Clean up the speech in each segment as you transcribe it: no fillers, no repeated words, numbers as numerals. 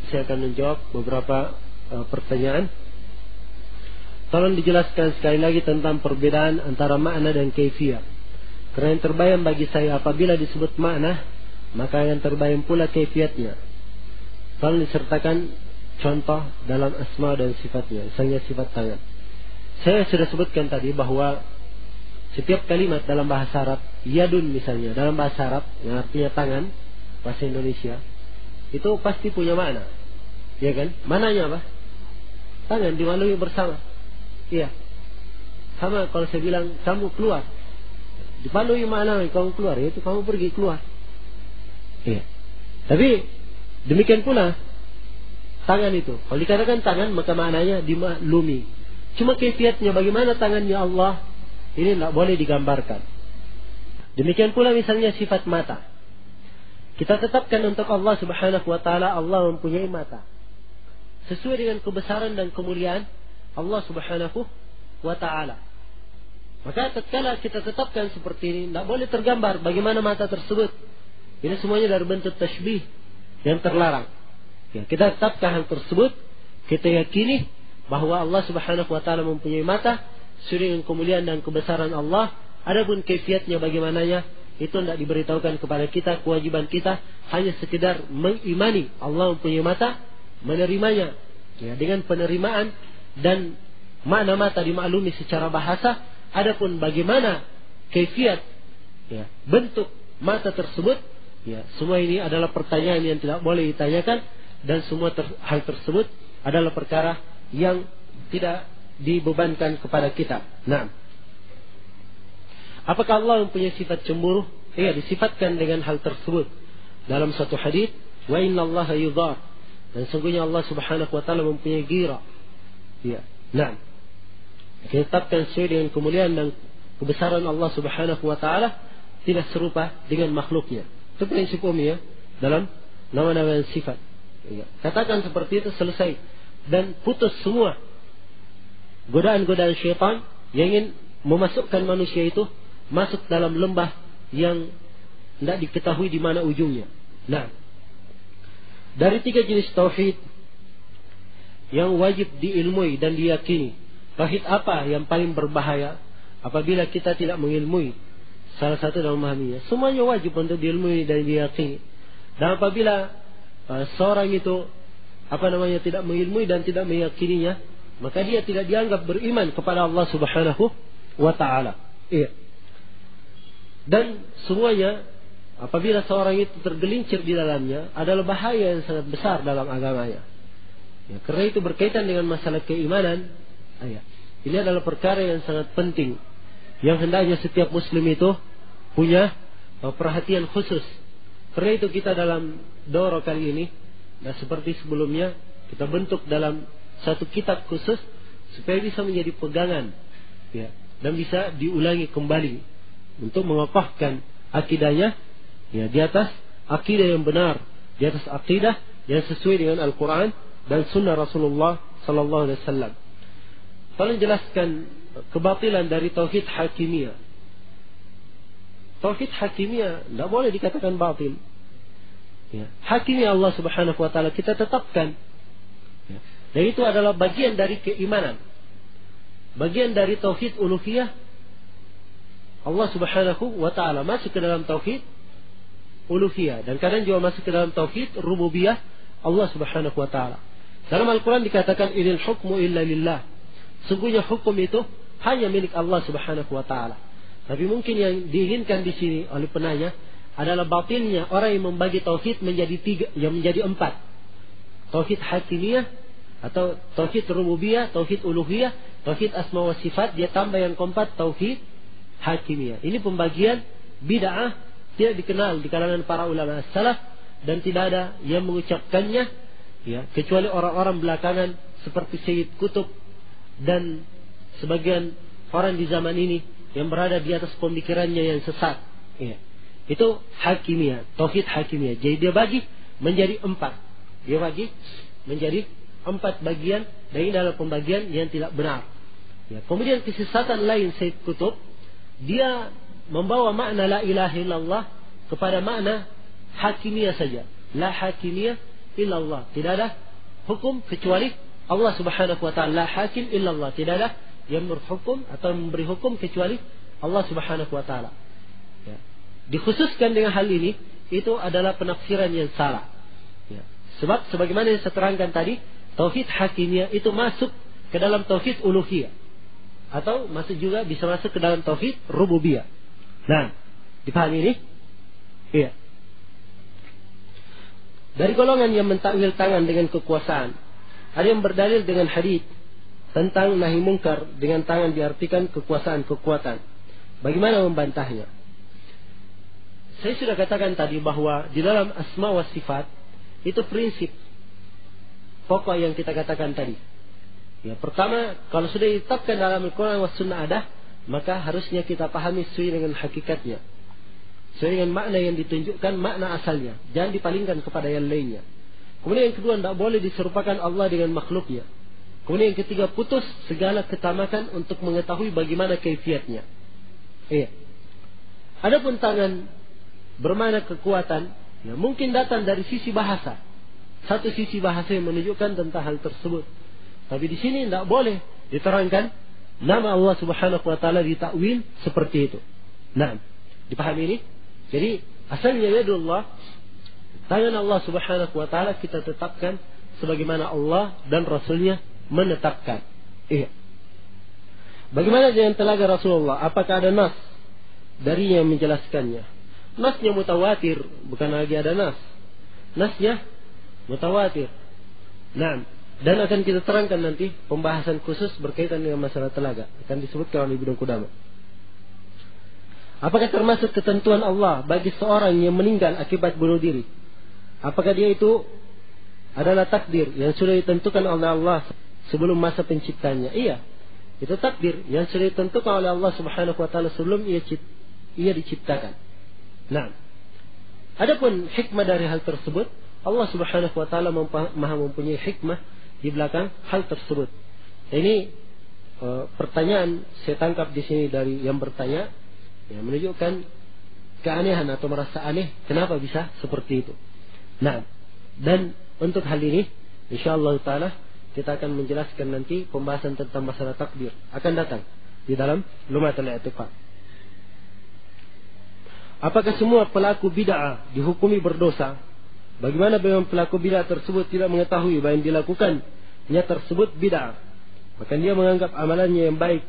saya akan menjawab beberapa pertanyaan. Tolong dijelaskan sekali lagi tentang perbedaan antara makna dan kaifiyah. Karena yang terbayang bagi saya apabila disebut makna, maka yang terbayang pula kaifiyatnya. Tolong disertakan contoh dalam asma dan sifatnya, misalnya sifat tangan. Saya sudah sebutkan tadi bahwa setiap kalimat dalam bahasa Arab, yadun misalnya, dalam bahasa Arab yang artinya tangan, bahasa Indonesia, itu pasti punya makna. Ya kan? Mananya apa? Tangan dimaklumi bersama. Iya. Sama kalau saya bilang kamu keluar, dipandu makna kamu keluar, yaitu kamu pergi keluar. Iya. Tapi demikian pula tangan itu. Kalau dikatakan tangan maka maknanya dimaklumi. Cuma kaifiatnya bagaimana tangannya Allah ini tidak boleh digambarkan. Demikian pula misalnya sifat mata. Kita tetapkan untuk Allah Subhanahu wa taala Allah mempunyai mata. Sesuai dengan kebesaran dan kemuliaan Allah Subhanahu wa ta'ala. Maka tatkala kita tetapkan seperti ini, tidak boleh tergambar bagaimana mata tersebut. Ini semuanya dari bentuk tashbih yang terlarang. Ya, kita tetapkan hal tersebut, kita yakini bahwa Allah Subhanahu wa ta'ala mempunyai mata sesuai dengan kemuliaan dan kebesaran Allah. Adapun kaifiatnya bagaimananya, itu tidak diberitahukan kepada kita. Kewajiban kita hanya sekedar mengimani Allah mempunyai mata, menerimanya ya, dengan penerimaan dan makna mata dimaklumi secara bahasa. Adapun bagaimana kaifiat ya, bentuk mata tersebut ya, semua ini adalah pertanyaan yang tidak boleh ditanyakan, dan semua hal tersebut adalah perkara yang tidak dibebankan kepada kita. Nah, apakah Allah mempunyai sifat cemburu? Iya, disifatkan dengan hal tersebut dalam satu hadis, wa innallaha yudhar, dan sungguhnya Allah Subhanahu wa taala mempunyai ghira. Ya. Nah, kita tetapkan sesuai dengan kemuliaan dan kebesaran Allah Subhanahu wa taala, tidak serupa dengan makhluknya. Itu prinsip umum ya dalam nama-nama dan sifat. Ya. Katakan seperti itu, selesai, dan putus semua godaan-godaan syaitan yang ingin memasukkan manusia itu masuk dalam lembah yang tidak diketahui di mana ujungnya. Nah, dari 3 jenis tauhid yang wajib diilmui dan diyakini, tauhid apa yang paling berbahaya apabila kita tidak mengilmui salah satu dalam memahaminya? Semuanya wajib untuk diilmui dan diyakini. Dan apabila seorang itu tidak mengilmui dan tidak meyakininya, maka dia tidak dianggap beriman kepada Allah Subhanahu wa ta'ala. Iya. Dan semuanya apabila seorang itu tergelincir di dalamnya adalah bahaya yang sangat besar dalam agamanya. Ya, karena itu berkaitan dengan masalah keimanan. Ini adalah perkara yang sangat penting, yang hendaknya setiap muslim itu punya perhatian khusus. Karena itu kita dalam daurah kali ini, dan seperti sebelumnya, kita bentuk dalam satu kitab khusus supaya bisa menjadi pegangan ya, dan bisa diulangi kembali untuk mengokohkan akidahnya ya, di atas akidah yang benar, di atas akidah yang sesuai dengan Al-Quran dan Sunnah Rasulullah Sallallahu Alaihi Wasallam. Tolong jelaskan kebatilan dari tauhid hakimiyah. Tauhid hakimiyah tidak boleh dikatakan batil. Ya. Hakimiyah Allah Subhanahu Wa Taala kita tetapkan. Ya. Dan itu adalah bagian dari keimanan, bagian dari tauhid uluhiyah. Allah Subhanahu Wa Taala masuk ke dalam tauhid uluhiyah, dan kadang juga masuk ke dalam tauhid rububiyah Allah Subhanahu Wa Taala. Dalam Al-Quran dikatakan inil hukmu illa lillah. Sungguhnya hukum itu hanya milik Allah Subhanahu Wa Taala. Tapi mungkin yang diinginkan di sini oleh penanya adalah batilnya orang yang membagi tauhid menjadi 3, yang menjadi 4. Tauhid hakimiyah atau tauhid rububiyah, tauhid uluhiyah, tauhid asma wa sifat, dia tambah yang keempat tauhid hakimiyah. Ini pembagian bid'ah, tidak dikenal di kalangan para ulama salaf, dan tidak ada yang mengucapkannya ya, kecuali orang-orang belakangan seperti Sayyid Qutb dan sebagian orang di zaman ini yang berada di atas pemikirannya yang sesat ya. Itu hakimiyah, tauhid hakimiyah. Jadi dia bagi menjadi 4. Dia bagi menjadi 4 bagian, dan ini adalah pembagian yang tidak benar ya. Kemudian kesesatan lain Sayyid Qutb, dia membawa makna la ilaha illallah kepada makna hakimiyah saja. La hakimiyah illallah. Tidak ada hukum kecuali Allah Subhanahu wa taala. La hakim illallah. Tidak ada yang berhukum atau memberi hukum kecuali Allah Subhanahu wa taala. Ya. Dikhususkan dengan hal ini, itu adalah penafsiran yang salah. Ya. Sebab sebagaimana yang saya terangkan tadi, tauhid hakimiyah itu masuk ke dalam tauhid uluhiyah, atau masuk juga bisa masuk ke dalam tauhid rububiyah. Nah, dipahami ini? Iya. Dari golongan yang mentakwil tangan dengan kekuasaan, ada yang berdalil dengan hadis tentang nahi mungkar dengan tangan diartikan kekuasaan, kekuatan. Bagaimana membantahnya? Saya sudah katakan tadi bahwa di dalam asma wa sifat itu prinsip pokok yang kita katakan tadi. Ya, pertama, kalau sudah ditetapkan dalam Al-Quran wa Sunnah ada, maka harusnya kita pahami sesuai dengan hakikatnya, sesuai dengan makna yang ditunjukkan, makna asalnya. Jangan dipalingkan kepada yang lainnya. Kemudian yang kedua, tidak boleh diserupakan Allah dengan makhluknya. Kemudian yang ketiga, putus segala ketamakan untuk mengetahui bagaimana kaifiatnya. Iya. Adapun tangan bermakna kekuatan, ya, mungkin datang dari sisi bahasa. Satu sisi bahasa yang menunjukkan tentang hal tersebut. Tapi di sini tidak boleh diterangkan nama Allah Subhanahu wa taala ditakwil seperti itu. Nah, dipahami ini? Jadi asalnya yadullah, tangan Allah Subhanahu wa taala kita tetapkan sebagaimana Allah dan Rasulnya menetapkan. Iya. Bagaimana dengan telaga Rasulullah? Apakah ada nas dari yang menjelaskannya? Nasnya mutawatir, bukan lagi ada nas. Nasnya mutawatir. Nah, dan akan kita terangkan nanti pembahasan khusus berkaitan dengan masalah telaga, akan disebutkan oleh Ibnu Qudamah. Apakah termasuk ketentuan Allah bagi seorang yang meninggal akibat bunuh diri? Apakah dia itu adalah takdir yang sudah ditentukan oleh Allah sebelum masa penciptanya? Iya, itu takdir yang sudah ditentukan oleh Allah Subhanahu wa taala sebelum ia diciptakan. Nah, adapun hikmah dari hal tersebut, Allah Subhanahu wa taala maha mempunyai hikmah di belakang hal tersebut. Ini pertanyaan saya tangkap di sini dari yang bertanya, yang menunjukkan keanehan atau merasa aneh kenapa bisa seperti itu. Nah, dan untuk hal ini insyaallah taala kita akan menjelaskan nanti pembahasan tentang masalah takdir akan datang di dalam Lumatul I'tiqad. Apakah semua pelaku bid'ah dihukumi berdosa? Bagaimana bagaimana pelaku bid'ah tersebut tidak mengetahui bahwa yang dilakukannya tersebut bid'ah, maka dia menganggap amalannya yang baik,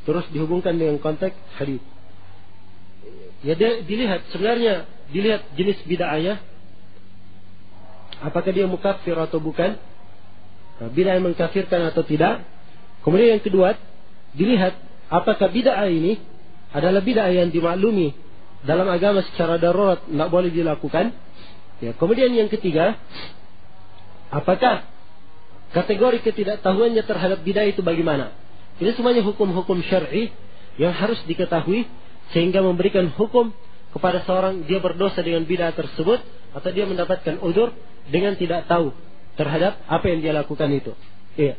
terus dihubungkan dengan konteks hadis. Ya, sebenarnya dilihat jenis bid'ahnya, apakah dia mukafir atau bukan, bid'ah yang mengkafirkan atau tidak. Kemudian yang kedua, dilihat apakah bid'ah ini adalah bid'ah yang dimaklumi dalam agama secara darurat, tidak boleh dilakukan. Ya, kemudian yang ketiga, apakah kategori ketidaktahuannya terhadap bid'ah itu bagaimana? Ini semuanya hukum-hukum syar'i yang harus diketahui sehingga memberikan hukum kepada seorang dia berdosa dengan bid'ah tersebut atau dia mendapatkan udzur dengan tidak tahu terhadap apa yang dia lakukan itu. Iya.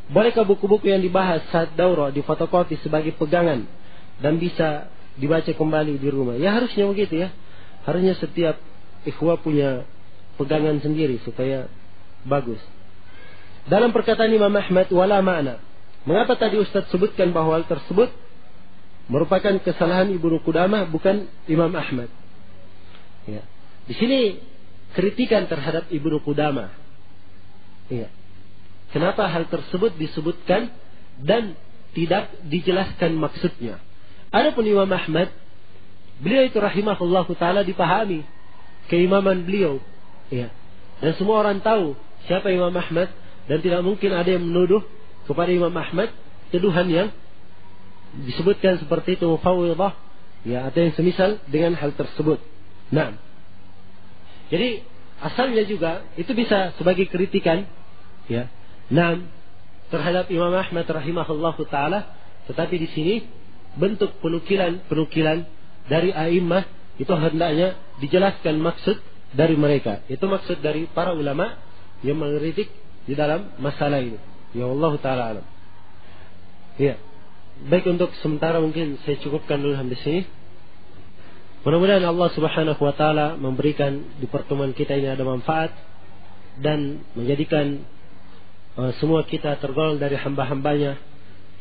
Bolehkah buku-buku yang dibahas saat daurah difotokopi sebagai pegangan dan bisa dibaca kembali di rumah? Ya, harusnya begitu ya. Harusnya setiap ikhwah punya pegangan sendiri supaya bagus. Dalam perkataan Imam Ahmad wala makna, mengapa tadi Ustaz sebutkan bahwa hal tersebut merupakan kesalahan Ibnu Qudamah bukan Imam Ahmad? Ya. Di sini kritikan terhadap Ibnu Qudamah. Ya. Kenapa hal tersebut disebutkan dan tidak dijelaskan maksudnya? Adapun Imam Ahmad, beliau itu rahimahullah ta'ala dipahami keimaman beliau. Ya. Dan semua orang tahu siapa Imam Ahmad, dan tidak mungkin ada yang menuduh kepada Imam Ahmad tuduhan yang disebutkan seperti itu mufawwidah, ya, atau yang semisal dengan hal tersebut. Nah, jadi asalnya juga itu bisa sebagai kritikan, ya, nah, terhadap Imam Ahmad rahimahullah ta'ala, tetapi di sini bentuk penukilan dari a'immah itu hendaknya dijelaskan maksud dari mereka. Itu maksud dari para ulama yang mengkritik di dalam masalah ini. Ya Allah ta'ala alam. Ya. Baik, untuk sementara mungkin saya cukupkan dulu sampai sini. Mudah-mudahan Allah Subhanahu wa taala memberikan di pertemuan kita ini ada manfaat dan menjadikan semua kita tergolong dari hamba-hambanya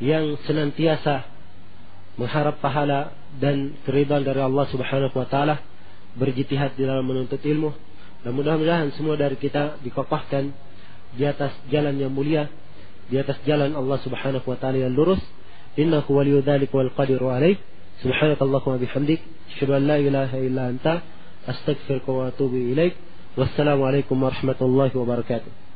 yang senantiasa mengharap pahala dan keridhaan dari Allah Subhanahu wa taala, berjihad di dalam menuntut ilmu. Dan mudah-mudahan semua dari kita dikokohkan di atas jalan yang mulia, di atas jalan Allah Subhanahu wa taala yang lurus. Innahu waliyyu dzalika wal qadiru alaih. Subhanakallahumma bihamdik, asyhadu an la ilaha illa anta, astaghfiruka wa atubu ilaik. Wassalamu alaikum warahmatullahi wabarakatuh.